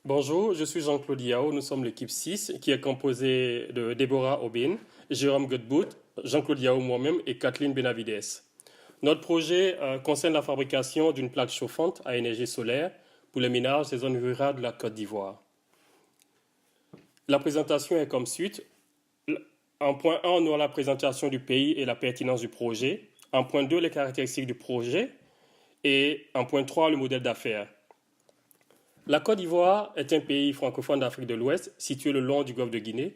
Bonjour, je suis Jean-Claude Yao. Nous sommes l'équipe 6 qui est composée de Déborah Aubin, Jérôme Godbout, Jean-Claude Yao moi-même et Kathleen Benavides. Notre projet concerne la fabrication d'une plaque chauffante à énergie solaire pour les ménages des zones rurales de la Côte d'Ivoire. La présentation est comme suit. En point 1, on aura la présentation du pays et la pertinence du projet. En point 2, les caractéristiques du projet. Et en point 3, le modèle d'affaires. La Côte d'Ivoire est un pays francophone d'Afrique de l'Ouest situé le long du golfe de Guinée.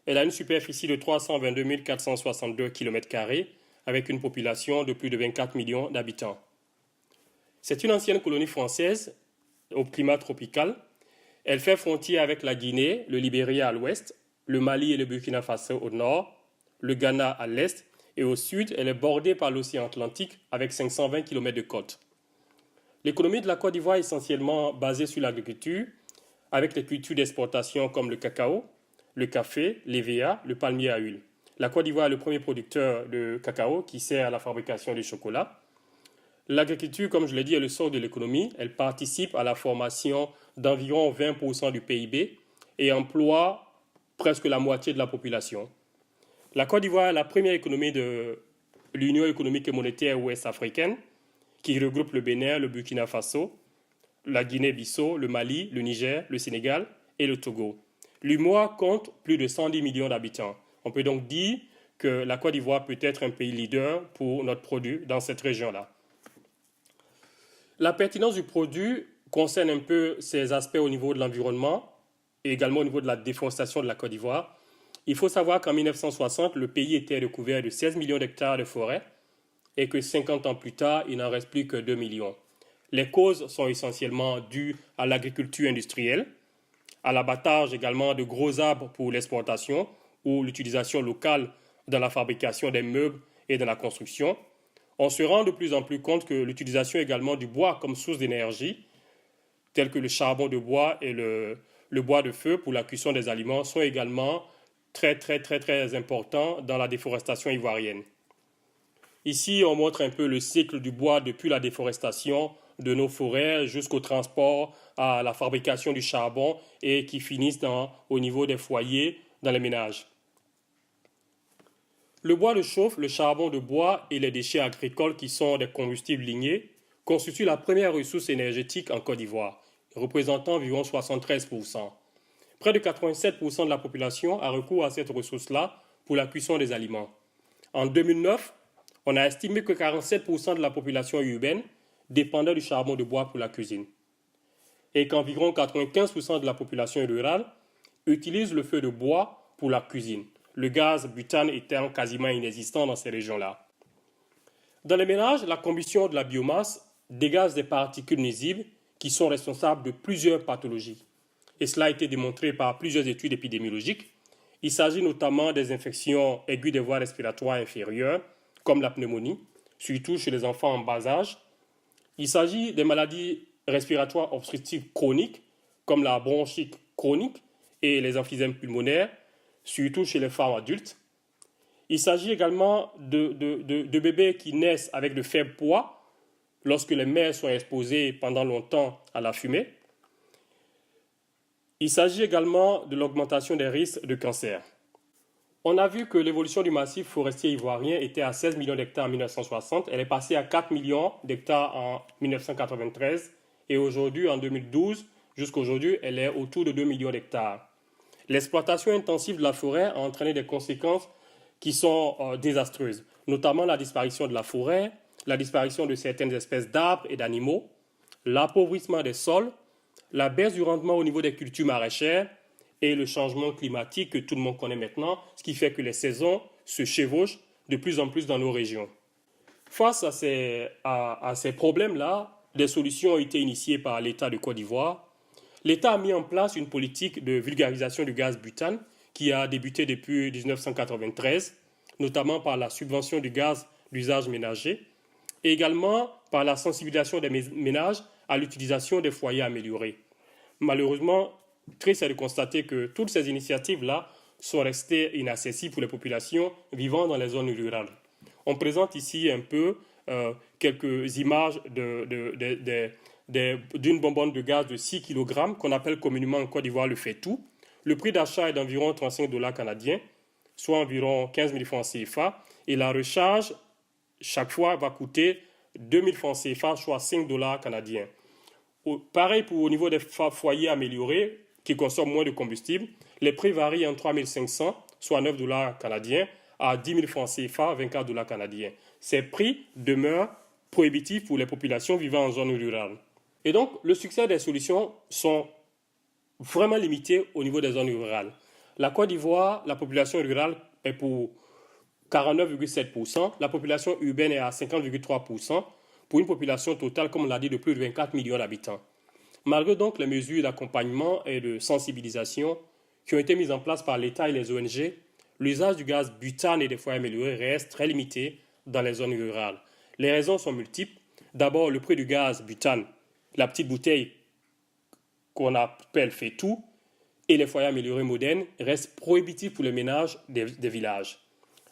Elle a une superficie de 322 462 km² avec une population de plus de 24 millions d'habitants. C'est une ancienne colonie française au climat tropical. Elle fait frontière avec la Guinée, le Libéria à l'ouest, le Mali et le Burkina Faso au nord, le Ghana à l'est et au sud, elle est bordée par l'océan Atlantique avec 520 km de côte. L'économie de la Côte d'Ivoire est essentiellement basée sur l'agriculture, avec les cultures d'exportation comme le cacao, le café, l'EVA, le palmier à huile. La Côte d'Ivoire est le premier producteur de cacao qui sert à la fabrication du chocolat. L'agriculture, comme je l'ai dit, est le sort de l'économie. Elle participe à la formation d'environ 20% du PIB et emploie presque la moitié de la population. La Côte d'Ivoire est la première économie de l'Union économique et monétaire ouest-africaine, qui regroupe le Bénin, le Burkina Faso, la Guinée-Bissau, le Mali, le Niger, le Sénégal et le Togo. L'UMOA compte plus de 110 millions d'habitants. On peut donc dire que la Côte d'Ivoire peut être un pays leader pour notre produit dans cette région-là. La pertinence du produit concerne un peu ces aspects au niveau de l'environnement et également au niveau de la déforestation de la Côte d'Ivoire. Il faut savoir qu'en 1960, le pays était recouvert de 16 millions d'hectares de forêt et que 50 ans plus tard, il n'en reste plus que 2 millions. Les causes sont essentiellement dues à l'agriculture industrielle, à l'abattage également de gros arbres pour l'exportation ou l'utilisation locale dans la fabrication des meubles et dans la construction. On se rend de plus en plus compte que l'utilisation également du bois comme source d'énergie, tel que le charbon de bois et le bois de feu pour la cuisson des aliments, sont également très importants dans la déforestation ivoirienne. Ici, on montre un peu le cycle du bois depuis la déforestation de nos forêts jusqu'au transport à la fabrication du charbon et qui finissent au niveau des foyers dans les ménages. Le bois de chauffe, le charbon de bois et les déchets agricoles qui sont des combustibles lignés constituent la première ressource énergétique en Côte d'Ivoire, représentant environ 73%. Près de 87% de la population a recours à cette ressource-là pour la cuisson des aliments. En 2009, on a estimé que 47% de la population urbaine dépendait du charbon de bois pour la cuisine et qu'environ 95% de la population rurale utilise le feu de bois pour la cuisine, le gaz butane étant quasiment inexistant dans ces régions-là. Dans les ménages, la combustion de la biomasse dégage des particules nuisibles qui sont responsables de plusieurs pathologies. Et cela a été démontré par plusieurs études épidémiologiques. Il s'agit notamment des infections aiguës des voies respiratoires inférieures, comme la pneumonie, surtout chez les enfants en bas âge. Il s'agit des maladies respiratoires obstructives chroniques, comme la bronchite chronique et les emphysèmes pulmonaires, surtout chez les femmes adultes. Il s'agit également de bébés qui naissent avec de faibles poids lorsque les mères sont exposées pendant longtemps à la fumée. Il s'agit également de l'augmentation des risques de cancer. On a vu que l'évolution du massif forestier ivoirien était à 16 millions d'hectares en 1960. Elle est passée à 4 millions d'hectares en 1993. Et aujourd'hui, en 2012, jusqu'à aujourd'hui, elle est autour de 2 millions d'hectares. L'exploitation intensive de la forêt a entraîné des conséquences qui sont désastreuses, notamment la disparition de la forêt, la disparition de certaines espèces d'arbres et d'animaux, l'appauvrissement des sols, la baisse du rendement au niveau des cultures maraîchères, et le changement climatique que tout le monde connaît maintenant, ce qui fait que les saisons se chevauchent de plus en plus dans nos régions. Face à ces problèmes-là, des solutions ont été initiées par l'État de Côte d'Ivoire. L'État a mis en place une politique de vulgarisation du gaz butane qui a débuté depuis 1993, notamment par la subvention du gaz d'usage ménager et également par la sensibilisation des ménages à l'utilisation des foyers améliorés. Malheureusement, triste est de constater que toutes ces initiatives-là sont restées inaccessibles pour les populations vivant dans les zones rurales. On présente ici un peu quelques images d'une bonbonne de gaz de 6 kg qu'on appelle communément en Côte d'Ivoire le fait-tout. Le prix d'achat est d'environ 35 dollars canadiens, soit environ 15 000 francs CFA, et la recharge, chaque fois, va coûter 2 000 francs CFA, soit 5 dollars canadiens. Pareil pour au niveau des foyers améliorés, qui consomment moins de combustible, les prix varient entre 3 500, soit 9 dollars canadiens, à 10 000 francs CFA, 24 dollars canadiens. Ces prix demeurent prohibitifs pour les populations vivant en zone rurale. Et donc, le succès des solutions sont vraiment limités au niveau des zones rurales. La Côte d'Ivoire, la population rurale est pour 49,7%, la population urbaine est à 50,3%, pour une population totale, comme on l'a dit, de plus de 24 millions d'habitants. Malgré donc les mesures d'accompagnement et de sensibilisation qui ont été mises en place par l'État et les ONG, l'usage du gaz butane et des foyers améliorés reste très limité dans les zones rurales. Les raisons sont multiples. D'abord, le prix du gaz butane, la petite bouteille qu'on appelle fait tout, et les foyers améliorés modernes restent prohibitifs pour les ménages des villages.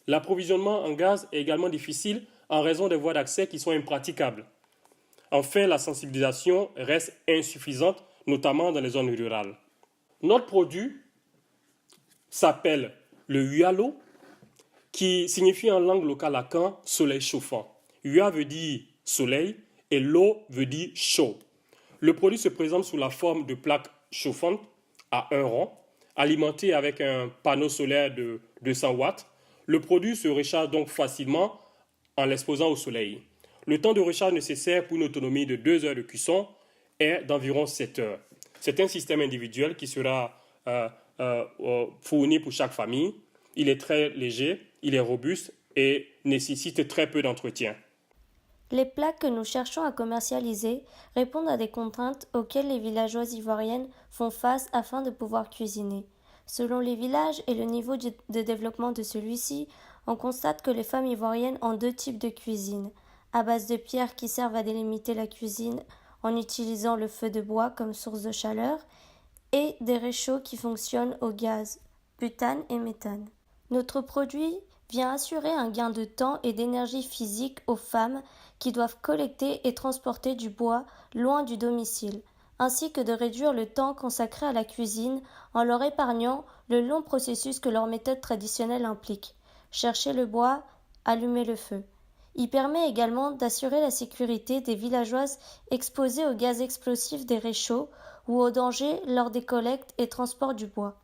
L'approvisionnement en gaz est également difficile en raison des voies d'accès qui sont impraticables. Enfin, la sensibilisation reste insuffisante, notamment dans les zones rurales. Notre produit s'appelle le hualo, qui signifie en langue locale à Caen « soleil chauffant ». Hua veut dire soleil et lo veut dire chaud. Le produit se présente sous la forme de plaques chauffantes à un rond, alimentées avec un panneau solaire de 200 watts. Le produit se recharge donc facilement en l'exposant au soleil. Le temps de recharge nécessaire pour une autonomie de 2 heures de cuisson est d'environ 7 heures. C'est un système individuel qui sera fourni pour chaque famille. Il est très léger, il est robuste et nécessite très peu d'entretien. Les plaques que nous cherchons à commercialiser répondent à des contraintes auxquelles les villageoises ivoiriennes font face afin de pouvoir cuisiner. Selon les villages et le niveau de développement de celui-ci, on constate que les femmes ivoiriennes ont 2 types de cuisine, à base de pierres qui servent à délimiter la cuisine en utilisant le feu de bois comme source de chaleur, et des réchauds qui fonctionnent au gaz, butane et méthane. Notre produit vient assurer un gain de temps et d'énergie physique aux femmes qui doivent collecter et transporter du bois loin du domicile, ainsi que de réduire le temps consacré à la cuisine en leur épargnant le long processus que leur méthode traditionnelle implique. Chercher le bois, allumer le feu. Il permet également d'assurer la sécurité des villageoises exposées aux gaz explosifs des réchauds ou aux dangers lors des collectes et transports du bois.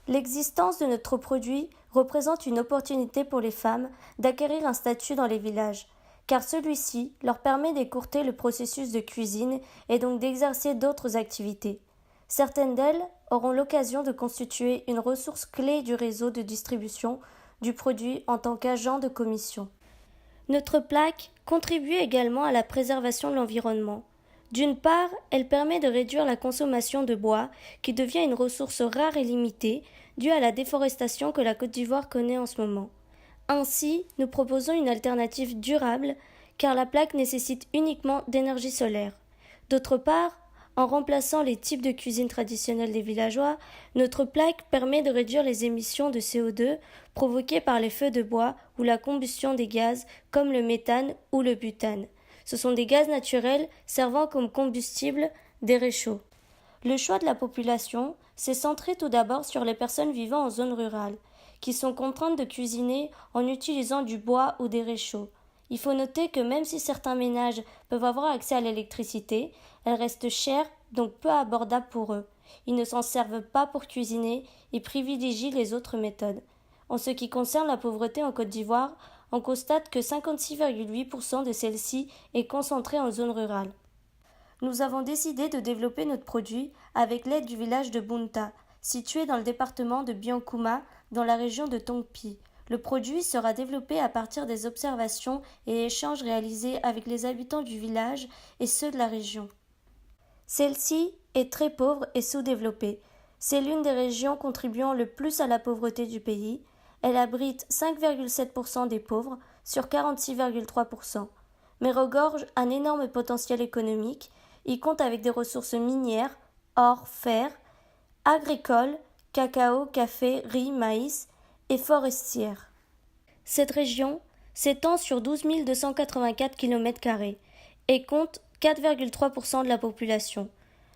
L'existence de notre produit représente une opportunité pour les femmes d'acquérir un statut dans les villages, car celui-ci leur permet d'écourter le processus de cuisine et donc d'exercer d'autres activités. Certaines d'elles auront l'occasion de constituer une ressource clé du réseau de distribution du produit en tant qu'agent de commission. Notre plaque contribue également à la préservation de l'environnement. D'une part, elle permet de réduire la consommation de bois, qui devient une ressource rare et limitée, due à la déforestation que la Côte d'Ivoire connaît en ce moment. Ainsi, nous proposons une alternative durable, car la plaque nécessite uniquement d'énergie solaire. D'autre part, en remplaçant les types de cuisine traditionnels des villageois, notre plaque permet de réduire les émissions de CO2 provoquées par les feux de bois ou la combustion des gaz comme le méthane ou le butane. Ce sont des gaz naturels servant comme combustible des réchauds. Le choix de la population s'est centré tout d'abord sur les personnes vivant en zone rurale, qui sont contraintes de cuisiner en utilisant du bois ou des réchauds. Il faut noter que même si certains ménages peuvent avoir accès à l'électricité, elle reste chère, donc peu abordable pour eux. Ils ne s'en servent pas pour cuisiner et privilégient les autres méthodes. En ce qui concerne la pauvreté en Côte d'Ivoire, on constate que 56,8% de celle-ci est concentrée en zone rurale. Nous avons décidé de développer notre produit avec l'aide du village de Bunta, situé dans le département de Biankouma, dans la région de Tongpi. Le produit sera développé à partir des observations et échanges réalisés avec les habitants du village et ceux de la région. Celle-ci est très pauvre et sous-développée. C'est l'une des régions contribuant le plus à la pauvreté du pays. Elle abrite 5,7% des pauvres sur 46,3%, mais regorge un énorme potentiel économique. Il compte avec des ressources minières, or, fer, agricoles, cacao, café, riz, maïs et forestières. Cette région s'étend sur 12 284 km² et compte 4,3% de la population.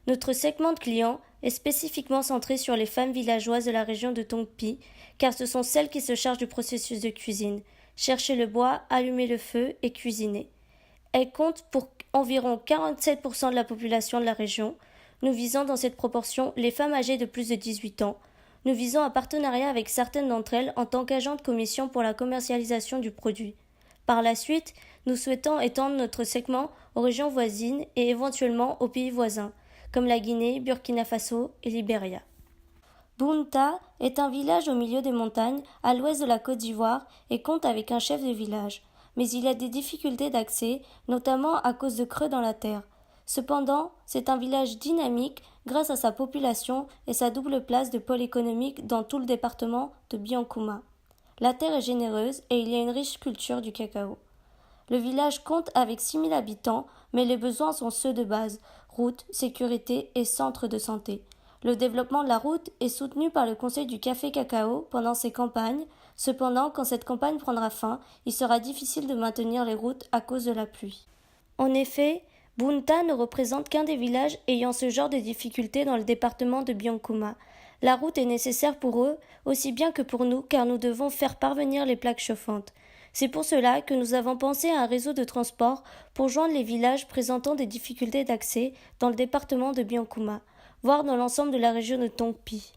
Notre segment de clients est spécifiquement centré sur les femmes villageoises de la région de Tongpi, car ce sont celles qui se chargent du processus de cuisine, chercher le bois, allumer le feu et cuisiner. Elles comptent pour environ 47% de la population de la région. Nous visons dans cette proportion les femmes âgées de plus de 18 ans. Nous visons un partenariat avec certaines d'entre elles en tant qu'agents de commission pour la commercialisation du produit. Par la suite, nous souhaitons étendre notre segment aux régions voisines et éventuellement aux pays voisins, comme la Guinée, Burkina Faso et Libéria. Bounta est un village au milieu des montagnes, à l'ouest de la Côte d'Ivoire, et compte avec un chef de village. Mais il a des difficultés d'accès, notamment à cause de creux dans la terre. Cependant, c'est un village dynamique grâce à sa population et sa double place de pôle économique dans tout le département de Biankouma. La terre est généreuse et il y a une riche culture du cacao. Le village compte avec 6000 habitants, mais les besoins sont ceux de base, routes, sécurité et centres de santé. Le développement de la route est soutenu par le Conseil du café cacao pendant ses campagnes. Cependant, quand cette campagne prendra fin, il sera difficile de maintenir les routes à cause de la pluie. En effet, Bounta ne représente qu'un des villages ayant ce genre de difficultés dans le département de Biankouma. La route est nécessaire pour eux, aussi bien que pour nous, car nous devons faire parvenir les plaques chauffantes. C'est pour cela que nous avons pensé à un réseau de transport pour joindre les villages présentant des difficultés d'accès dans le département de Biankouma, voire dans l'ensemble de la région de Tongpi.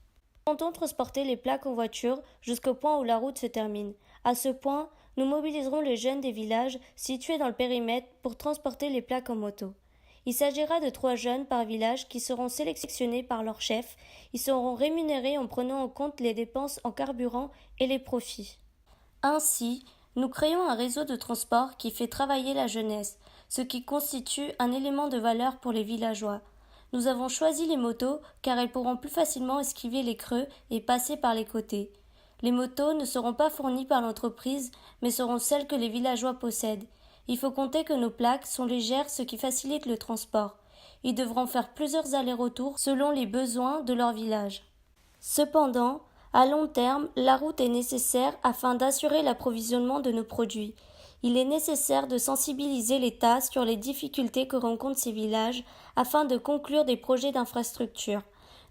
Nous comptons transporter les plaques en voiture jusqu'au point où la route se termine. À ce point, nous mobiliserons les jeunes des villages situés dans le périmètre pour transporter les plaques en moto. Il s'agira de 3 jeunes par village qui seront sélectionnés par leur chef. Ils seront rémunérés en prenant en compte les dépenses en carburant et les profits. Ainsi, nous créons un réseau de transport qui fait travailler la jeunesse, ce qui constitue un élément de valeur pour les villageois. Nous avons choisi les motos car elles pourront plus facilement esquiver les creux et passer par les côtés. Les motos ne seront pas fournies par l'entreprise, mais seront celles que les villageois possèdent. Il faut compter que nos plaques sont légères, ce qui facilite le transport. Ils devront faire plusieurs allers-retours selon les besoins de leur village. Cependant, à long terme, la route est nécessaire afin d'assurer l'approvisionnement de nos produits. Il est nécessaire de sensibiliser l'État sur les difficultés que rencontrent ces villages afin de conclure des projets d'infrastructure.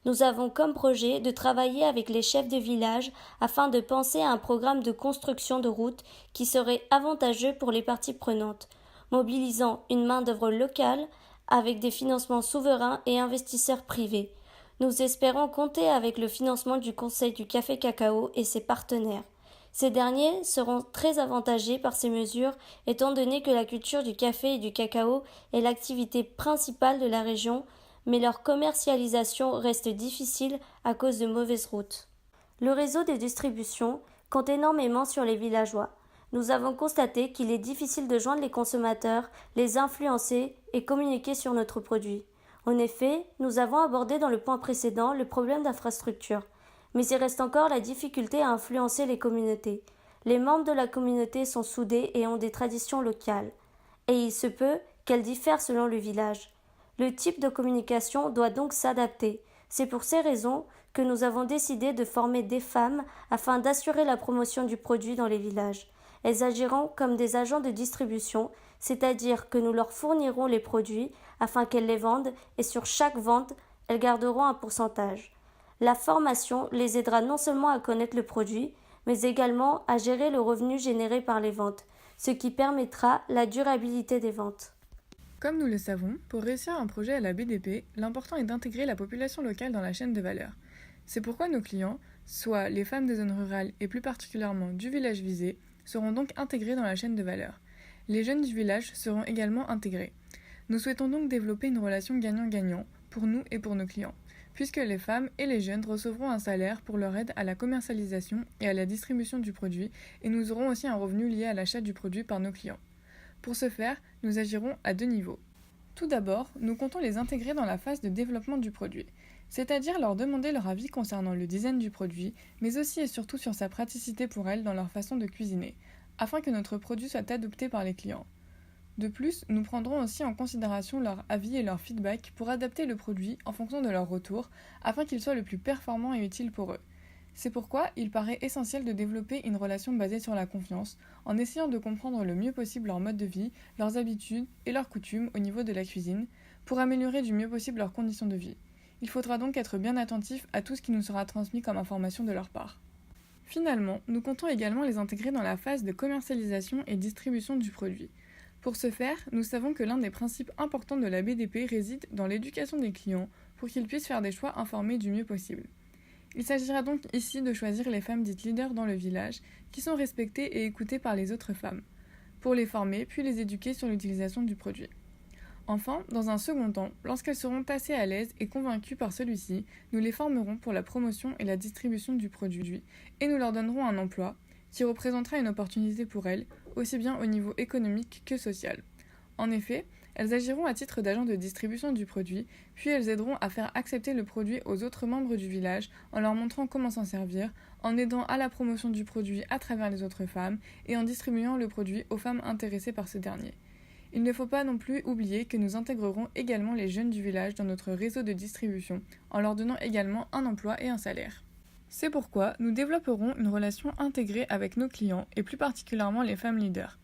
Nous avons comme projet de travailler avec les chefs de village afin de penser à un programme de construction de routes qui serait avantageux pour les parties prenantes, mobilisant une main-d'œuvre locale avec des financements souverains et investisseurs privés. Nous espérons compter avec le financement du Conseil du café cacao et ses partenaires. Ces derniers seront très avantagés par ces mesures étant donné que la culture du café et du cacao est l'activité principale de la région, mais leur commercialisation reste difficile à cause de mauvaises routes. Le réseau de distribution compte énormément sur les villageois. Nous avons constaté qu'il est difficile de joindre les consommateurs, les influencer et communiquer sur notre produit. En effet, nous avons abordé dans le point précédent le problème d'infrastructure. Mais il reste encore la difficulté à influencer les communautés. Les membres de la communauté sont soudés et ont des traditions locales. Et il se peut qu'elles diffèrent selon le village. Le type de communication doit donc s'adapter. C'est pour ces raisons que nous avons décidé de former des femmes afin d'assurer la promotion du produit dans les villages. Elles agiront comme des agents de distribution, c'est-à-dire que nous leur fournirons les produits afin qu'elles les vendent et sur chaque vente, elles garderont un pourcentage. La formation les aidera non seulement à connaître le produit, mais également à gérer le revenu généré par les ventes, ce qui permettra la durabilité des ventes. Comme nous le savons, pour réussir un projet à la BDP, l'important est d'intégrer la population locale dans la chaîne de valeur. C'est pourquoi nos clients, soit les femmes des zones rurales et plus particulièrement du village visé, seront donc intégrés dans la chaîne de valeur. Les jeunes du village seront également intégrés. Nous souhaitons donc développer une relation gagnant-gagnant pour nous et pour nos clients, puisque les femmes et les jeunes recevront un salaire pour leur aide à la commercialisation et à la distribution du produit, et nous aurons aussi un revenu lié à l'achat du produit par nos clients. Pour ce faire, nous agirons à 2 niveaux. Tout d'abord, nous comptons les intégrer dans la phase de développement du produit, c'est-à-dire leur demander leur avis concernant le design du produit, mais aussi et surtout sur sa praticité pour elles dans leur façon de cuisiner, afin que notre produit soit adopté par les clients. De plus, nous prendrons aussi en considération leur avis et leur feedback pour adapter le produit en fonction de leur retour, afin qu'il soit le plus performant et utile pour eux. C'est pourquoi il paraît essentiel de développer une relation basée sur la confiance, en essayant de comprendre le mieux possible leur mode de vie, leurs habitudes et leurs coutumes au niveau de la cuisine, pour améliorer du mieux possible leurs conditions de vie. Il faudra donc être bien attentif à tout ce qui nous sera transmis comme information de leur part. Finalement, nous comptons également les intégrer dans la phase de commercialisation et distribution du produit. Pour ce faire, nous savons que l'un des principes importants de la BDP réside dans l'éducation des clients pour qu'ils puissent faire des choix informés du mieux possible. Il s'agira donc ici de choisir les femmes dites leaders dans le village, qui sont respectées et écoutées par les autres femmes, pour les former puis les éduquer sur l'utilisation du produit. Enfin, dans un second temps, lorsqu'elles seront assez à l'aise et convaincues par celui-ci, nous les formerons pour la promotion et la distribution du produit et nous leur donnerons un emploi qui représentera une opportunité pour elles, aussi bien au niveau économique que social. En effet, elles agiront à titre d'agents de distribution du produit, puis elles aideront à faire accepter le produit aux autres membres du village en leur montrant comment s'en servir, en aidant à la promotion du produit à travers les autres femmes et en distribuant le produit aux femmes intéressées par ce dernier. Il ne faut pas non plus oublier que nous intégrerons également les jeunes du village dans notre réseau de distribution, en leur donnant également un emploi et un salaire. C'est pourquoi nous développerons une relation intégrée avec nos clients et plus particulièrement les femmes leaders.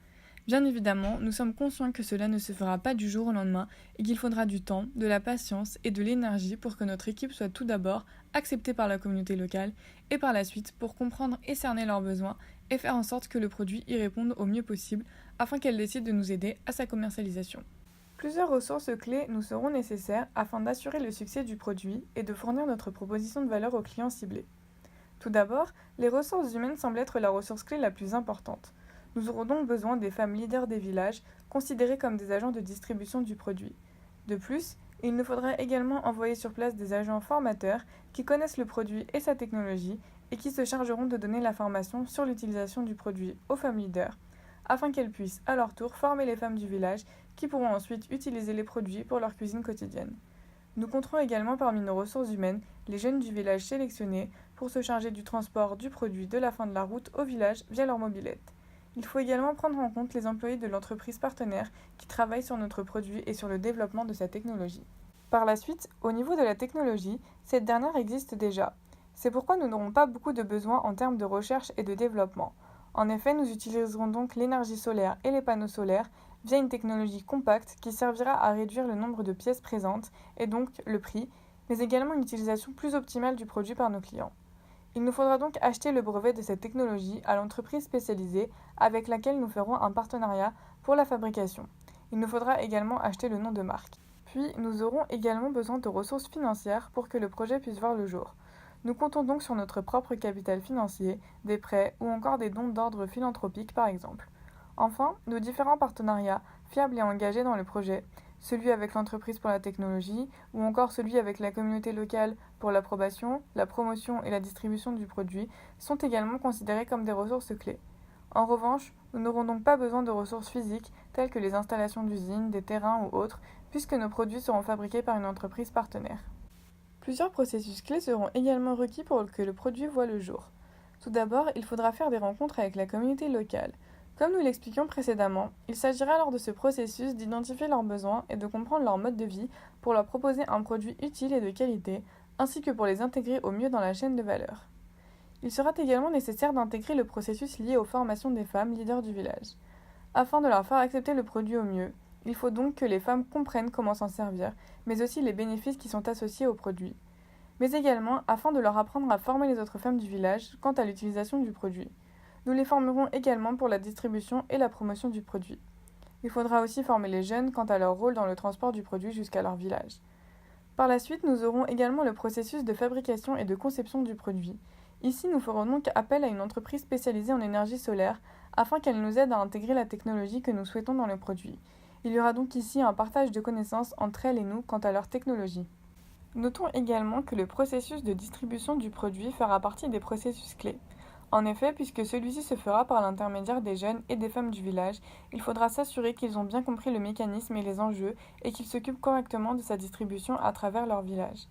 Bien évidemment, nous sommes conscients que cela ne se fera pas du jour au lendemain et qu'il faudra du temps, de la patience et de l'énergie pour que notre équipe soit tout d'abord acceptée par la communauté locale et par la suite pour comprendre et cerner leurs besoins et faire en sorte que le produit y réponde au mieux possible afin qu'elle décide de nous aider à sa commercialisation. Plusieurs ressources clés nous seront nécessaires afin d'assurer le succès du produit et de fournir notre proposition de valeur aux clients ciblés. Tout d'abord, les ressources humaines semblent être la ressource clé la plus importante. Nous aurons donc besoin des femmes leaders des villages, considérées comme des agents de distribution du produit. De plus, il nous faudra également envoyer sur place des agents formateurs qui connaissent le produit et sa technologie et qui se chargeront de donner la formation sur l'utilisation du produit aux femmes leaders, afin qu'elles puissent à leur tour former les femmes du village qui pourront ensuite utiliser les produits pour leur cuisine quotidienne. Nous compterons également parmi nos ressources humaines les jeunes du village sélectionnés pour se charger du transport du produit de la fin de la route au village via leur mobilette. Il faut également prendre en compte les employés de l'entreprise partenaire qui travaillent sur notre produit et sur le développement de sa technologie. Par la suite, au niveau de la technologie, cette dernière existe déjà. C'est pourquoi nous n'aurons pas beaucoup de besoins en termes de recherche et de développement. En effet, nous utiliserons donc l'énergie solaire et les panneaux solaires via une technologie compacte qui servira à réduire le nombre de pièces présentes et donc le prix, mais également une utilisation plus optimale du produit par nos clients. Il nous faudra donc acheter le brevet de cette technologie à l'entreprise spécialisée avec laquelle nous ferons un partenariat pour la fabrication. Il nous faudra également acheter le nom de marque. Puis, nous aurons également besoin de ressources financières pour que le projet puisse voir le jour. Nous comptons donc sur notre propre capital financier, des prêts ou encore des dons d'ordre philanthropique par exemple. Enfin, nos différents partenariats, fiables et engagés dans le projet, celui avec l'entreprise pour la technologie ou encore celui avec la communauté locale pour l'approbation, la promotion et la distribution du produit, sont également considérés comme des ressources clés. En revanche, nous n'aurons donc pas besoin de ressources physiques telles que les installations d'usines, des terrains ou autres, puisque nos produits seront fabriqués par une entreprise partenaire. Plusieurs processus clés seront également requis pour que le produit voie le jour. Tout d'abord, il faudra faire des rencontres avec la communauté locale. Comme nous l'expliquions précédemment, il s'agira lors de ce processus d'identifier leurs besoins et de comprendre leur mode de vie pour leur proposer un produit utile et de qualité, ainsi que pour les intégrer au mieux dans la chaîne de valeur. Il sera également nécessaire d'intégrer le processus lié aux formations des femmes leaders du village. Afin de leur faire accepter le produit au mieux, il faut donc que les femmes comprennent comment s'en servir, mais aussi les bénéfices qui sont associés au produit. Mais également afin de leur apprendre à former les autres femmes du village quant à l'utilisation du produit. Nous les formerons également pour la distribution et la promotion du produit. Il faudra aussi former les jeunes quant à leur rôle dans le transport du produit jusqu'à leur village. Par la suite, nous aurons également le processus de fabrication et de conception du produit. Ici, nous ferons donc appel à une entreprise spécialisée en énergie solaire afin qu'elle nous aide à intégrer la technologie que nous souhaitons dans le produit. Il y aura donc ici un partage de connaissances entre elles et nous quant à leur technologie. Notons également que le processus de distribution du produit fera partie des processus clés. En effet, puisque celui-ci se fera par l'intermédiaire des jeunes et des femmes du village, il faudra s'assurer qu'ils ont bien compris le mécanisme et les enjeux et qu'ils s'occupent correctement de sa distribution à travers leur village.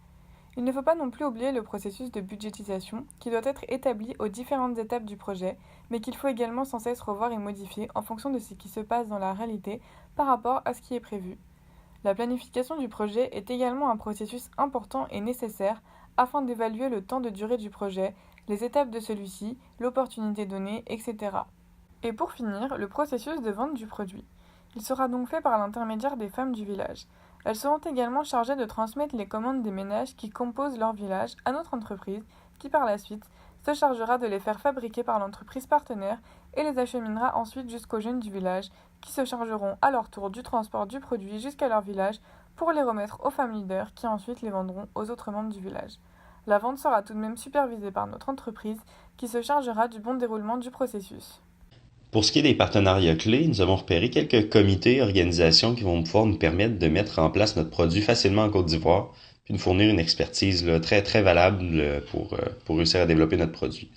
Il ne faut pas non plus oublier le processus de budgétisation qui doit être établi aux différentes étapes du projet, mais qu'il faut également sans cesse revoir et modifier en fonction de ce qui se passe dans la réalité par rapport à ce qui est prévu. La planification du projet est également un processus important et nécessaire afin d'évaluer le temps de durée du projet, les étapes de celui-ci, l'opportunité donnée, etc. Et pour finir, le processus de vente du produit. Il sera donc fait par l'intermédiaire des femmes du village. Elles seront également chargées de transmettre les commandes des ménages qui composent leur village à notre entreprise, qui par la suite se chargera de les faire fabriquer par l'entreprise partenaire et les acheminera ensuite jusqu'aux jeunes du village, qui se chargeront à leur tour du transport du produit jusqu'à leur village pour les remettre aux femmes leaders qui ensuite les vendront aux autres membres du village. La vente sera tout de même supervisée par notre entreprise qui se chargera du bon déroulement du processus. Pour ce qui est des partenariats clés, nous avons repéré quelques comités et organisations qui vont pouvoir nous permettre de mettre en place notre produit facilement en Côte d'Ivoire, puis nous fournir une expertise là, très très valable pour réussir à développer notre produit.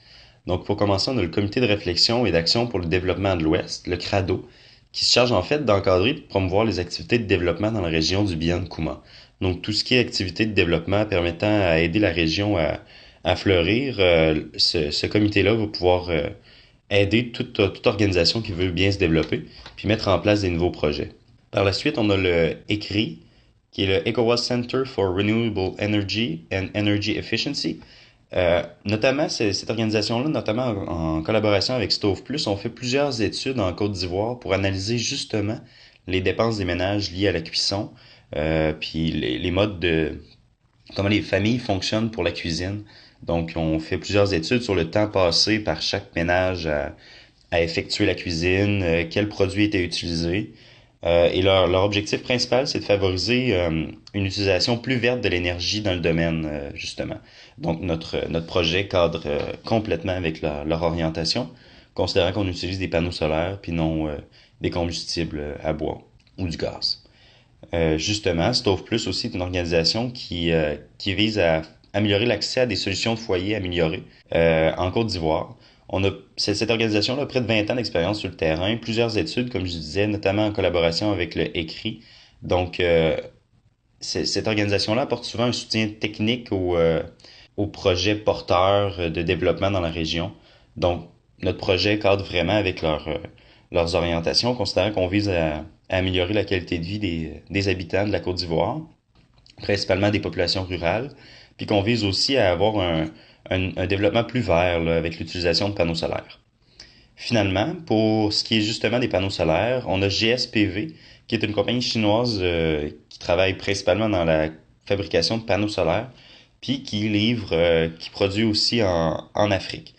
Donc pour commencer, on a le comité de réflexion et d'action pour le développement de l'Ouest, le CRADO, qui se charge en fait d'encadrer et de promouvoir les activités de développement dans la région du Bian-Kouma. Donc tout ce qui est activités de développement permettant à aider la région à fleurir, ce comité-là va pouvoir aider toute organisation qui veut bien se développer, puis mettre en place des nouveaux projets. Par la suite, on a le ECRI, qui est le ECOWAS Center for Renewable Energy and Energy Efficiency. Notamment, cette organisation-là, notamment en collaboration avec Stove Plus, ont fait plusieurs études en Côte d'Ivoire pour analyser justement les dépenses des ménages liées à la cuisson, puis les modes de comment les familles fonctionnent pour la cuisine. Donc, on fait plusieurs études sur le temps passé par chaque ménage à effectuer la cuisine, quels produits étaient utilisés. Et leur objectif principal, c'est de favoriser une utilisation plus verte de l'énergie dans le domaine, justement. Donc, notre projet cadre complètement avec leur orientation, considérant qu'on utilise des panneaux solaires puis non des combustibles à bois ou du gaz. Justement, Stove Plus aussi est une organisation qui vise à améliorer l'accès à des solutions de foyer améliorées en Côte d'Ivoire. Cette organisation-là a près de 20 ans d'expérience sur le terrain, plusieurs études, comme je disais, notamment en collaboration avec le ECRI. Donc, cette organisation-là apporte souvent un soutien technique aux projets porteurs de développement dans la région. Donc, notre projet cadre vraiment avec leurs orientations, considérant qu'on vise à améliorer la qualité de vie des habitants de la Côte d'Ivoire, principalement des populations rurales, puis qu'on vise aussi à avoir un développement plus vert là, avec l'utilisation de panneaux solaires. Finalement, pour ce qui est justement des panneaux solaires, on a GSPV, qui est une compagnie chinoise qui travaille principalement dans la fabrication de panneaux solaires, puis qui produit aussi en Afrique.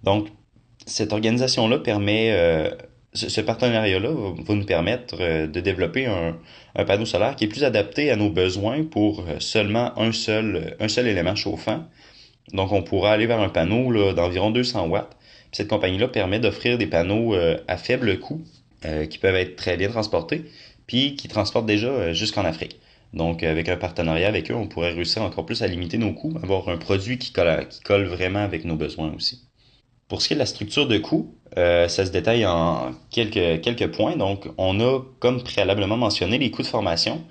Donc, cette organisation-là permet, ce partenariat-là va nous permettre de développer un panneau solaire qui est plus adapté à nos besoins pour seulement un seul élément chauffant. Donc, on pourra aller vers un panneau là, d'environ 200 watts. Puis cette compagnie-là permet d'offrir des panneaux à faible coût qui peuvent être très bien transportés, puis qui transportent déjà jusqu'en Afrique. Donc, avec un partenariat avec eux, on pourrait réussir encore plus à limiter nos coûts, avoir un produit qui colle vraiment avec nos besoins aussi. Pour ce qui est de la structure de coûts, ça se détaille en quelques points. Donc, on a, comme préalablement mentionné, les coûts de formation,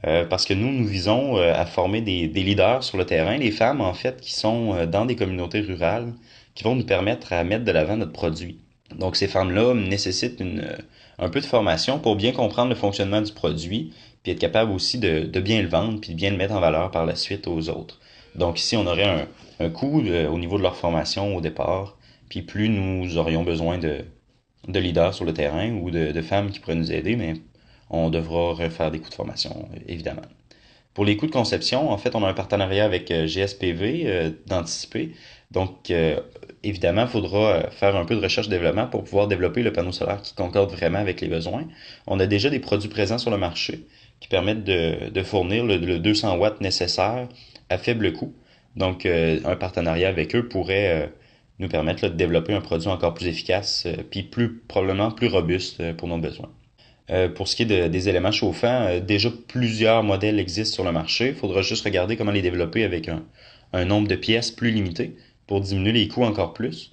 parce que nous visons à former des leaders sur le terrain, les femmes, en fait, qui sont dans des communautés rurales, qui vont nous permettre à mettre de l'avant notre produit. Donc, ces femmes-là nécessitent un peu de formation pour bien comprendre le fonctionnement du produit, puis être capable aussi de bien le vendre, puis de bien le mettre en valeur par la suite aux autres. Donc, ici, on aurait un coût au niveau de leur formation au départ, puis plus nous aurions besoin de leaders sur le terrain ou de femmes qui pourraient nous aider, mais on devra refaire des coûts de formation, évidemment. Pour les coûts de conception, en fait, on a un partenariat avec GSPV d'Anticiper. Donc, évidemment, il faudra faire un peu de recherche-développement pour pouvoir développer le panneau solaire qui concorde vraiment avec les besoins. On a déjà des produits présents sur le marché qui permettent de fournir le 200 watts nécessaire à faible coût. Donc, un partenariat avec eux pourrait nous permettre là, de développer un produit encore plus efficace puis probablement plus robuste pour nos besoins. Pour ce qui est des éléments chauffants, déjà plusieurs modèles existent sur le marché. Il faudra juste regarder comment les développer avec un nombre de pièces plus limité pour diminuer les coûts encore plus.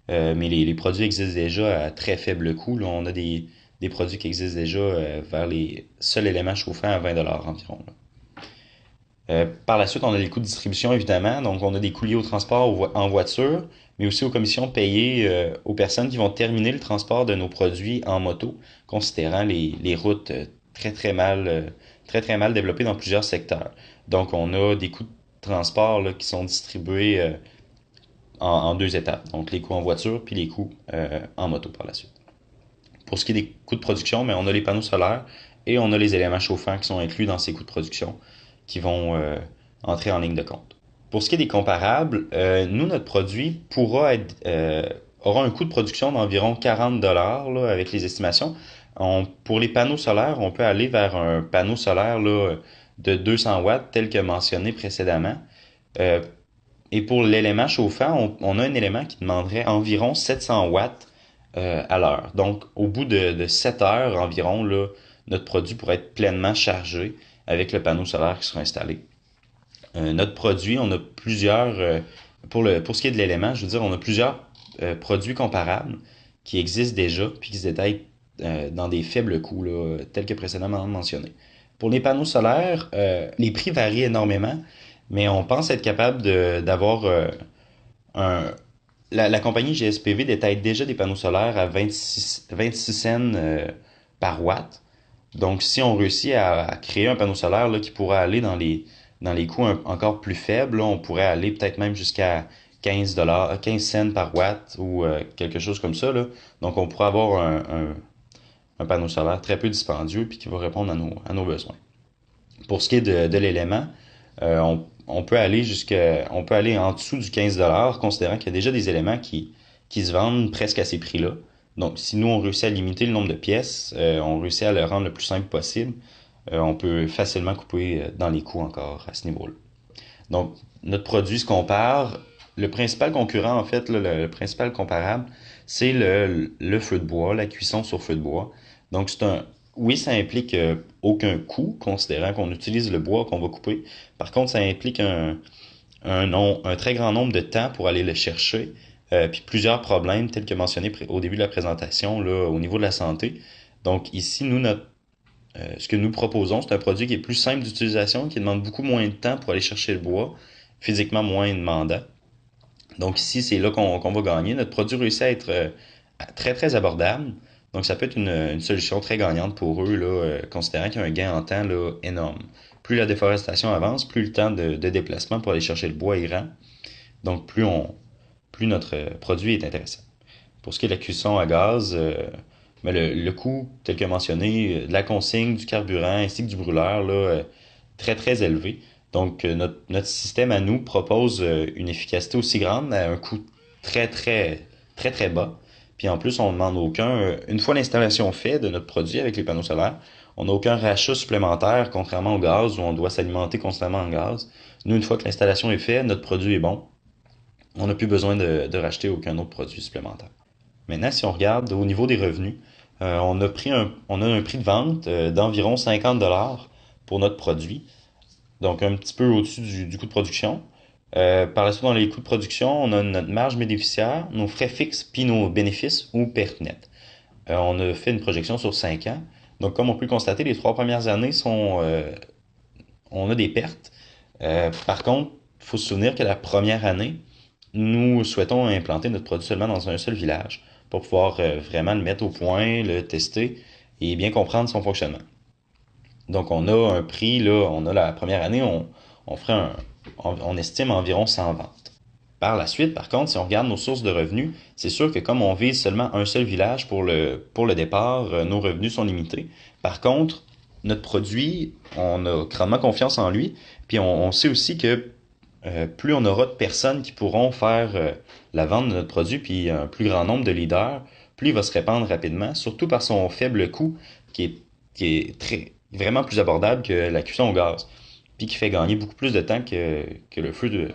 Mais les produits existent déjà à très faible coût. Là, on a des produits qui existent déjà vers les seuls éléments chauffants à 20$ environ. Par la suite, on a les coûts de distribution, évidemment. Donc, on a des coûts liés au transport en voiture, mais aussi aux commissions payées aux personnes qui vont terminer le transport de nos produits en moto, considérant les routes très mal développées dans plusieurs secteurs. Donc, on a des coûts de transport là, qui sont distribués en deux étapes. Donc les coûts en voiture puis les coûts en moto par la suite. Pour ce qui est des coûts de production, mais on a les panneaux solaires et on a les éléments chauffants qui sont inclus dans ces coûts de production qui vont entrer en ligne de compte. Pour ce qui est des comparables, nous, notre produit aura un coût de production d'environ 40 $ avec les estimations. Pour les panneaux solaires, on peut aller vers un panneau solaire là, de 200 watts tel que mentionné précédemment. Et pour l'élément chauffant, on a un élément qui demanderait environ 700 watts à l'heure. Donc, au bout de 7 heures environ, là, notre produit pourrait être pleinement chargé avec le panneau solaire qui sera installé. Notre produit, on a plusieurs, pour ce qui est de l'élément, je veux dire, on a plusieurs produits comparables qui existent déjà puis qui se détaillent dans des faibles coûts, là, tels que précédemment mentionné. Pour les panneaux solaires, les prix varient énormément, mais on pense être capable d'avoir un... La compagnie GSPV détaille déjà des panneaux solaires à 26 cents par watt. Donc, si on réussit à créer un panneau solaire là, qui pourra aller dans les coûts encore plus faibles, là, on pourrait aller peut-être même jusqu'à 15 cents par watt ou quelque chose comme ça. Là. Donc, on pourrait avoir un panneau solaire très peu dispendieux puis qui va répondre à nos besoins. Pour ce qui est de l'élément, on peut aller en dessous du 15 $, considérant qu'il y a déjà des éléments qui se vendent presque à ces prix-là. Donc, si nous, on réussit à limiter le nombre de pièces, on réussit à le rendre le plus simple possible, on peut facilement couper dans les coûts encore à ce niveau-là. Donc, notre produit se compare. Le principal concurrent, en fait, là, le principal comparable, c'est le feu de bois, la cuisson sur feu de bois. Donc, oui, ça implique aucun coût, considérant qu'on utilise le bois qu'on va couper. Par contre, ça implique un très grand nombre de temps pour aller le chercher, puis plusieurs problèmes, tels que mentionné au début de la présentation, là, au niveau de la santé. Donc ici, ce que nous proposons, c'est un produit qui est plus simple d'utilisation, qui demande beaucoup moins de temps pour aller chercher le bois, physiquement moins demandant. Donc ici, c'est là qu'on va gagner. Notre produit réussit à être très, très abordable. Donc ça peut être une solution très gagnante pour eux, là, considérant qu'il y a un gain en temps là, énorme. Plus la déforestation avance, plus le temps de déplacement pour aller chercher le bois est grand. Donc plus notre produit est intéressant. Pour ce qui est de la cuisson à gaz, mais le coût, tel que mentionné, de la consigne, du carburant ainsi que du brûleur, là, très très élevé. Donc notre système à nous propose une efficacité aussi grande à un coût très très très très bas. Puis en plus, on ne demande une fois l'installation faite de notre produit avec les panneaux solaires, on n'a aucun rachat supplémentaire, contrairement au gaz où on doit s'alimenter constamment en gaz. Nous, une fois que l'installation est faite, notre produit est bon. On n'a plus besoin de racheter aucun autre produit supplémentaire. Maintenant, si on regarde au niveau des revenus, on a un prix de vente d'environ 50 $ pour notre produit. Donc un petit peu au-dessus du coût de production. Par la suite, dans les coûts de production, on a notre marge bénéficiaire, nos frais fixes, puis nos bénéfices ou pertes nettes. On a fait une projection sur 5 ans. Donc, comme on peut le constater, les 3 premières années on a des pertes. Par contre, il faut se souvenir que la première année, nous souhaitons implanter notre produit seulement dans un seul village pour pouvoir vraiment le mettre au point, le tester et bien comprendre son fonctionnement. Donc, on a un prix, là, on a la première année, on estime environ 100 ventes. Par la suite, par contre, si on regarde nos sources de revenus, c'est sûr que comme on vise seulement un seul village pour le départ, nos revenus sont limités. Par contre, notre produit, on a grandement confiance en lui, puis on sait aussi que plus on aura de personnes qui pourront faire la vente de notre produit, puis un plus grand nombre de leaders, plus il va se répandre rapidement, surtout par son faible coût qui est vraiment plus abordable que la cuisson au gaz, puis qui fait gagner beaucoup plus de temps que le feu de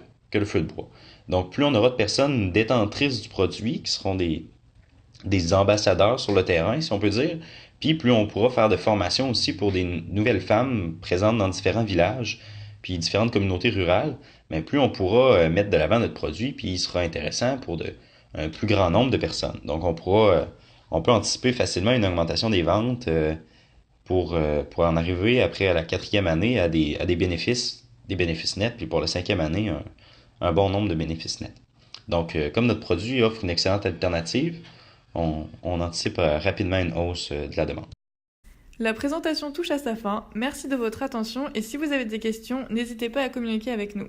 bois. Donc, plus on aura de personnes détentrices du produit, qui seront des ambassadeurs sur le terrain, si on peut dire, puis plus on pourra faire de formation aussi pour des nouvelles femmes présentes dans différents villages, puis différentes communautés rurales, mais plus on pourra mettre de l'avant notre produit, puis il sera intéressant pour un plus grand nombre de personnes. Donc, on peut anticiper facilement une augmentation des ventes pour en arriver après à la 4e année à des bénéfices nets, puis pour la 5e année, un bon nombre de bénéfices nets. Donc, comme notre produit offre une excellente alternative, on anticipe rapidement une hausse de la demande. La présentation touche à sa fin. Merci de votre attention et si vous avez des questions, n'hésitez pas à communiquer avec nous.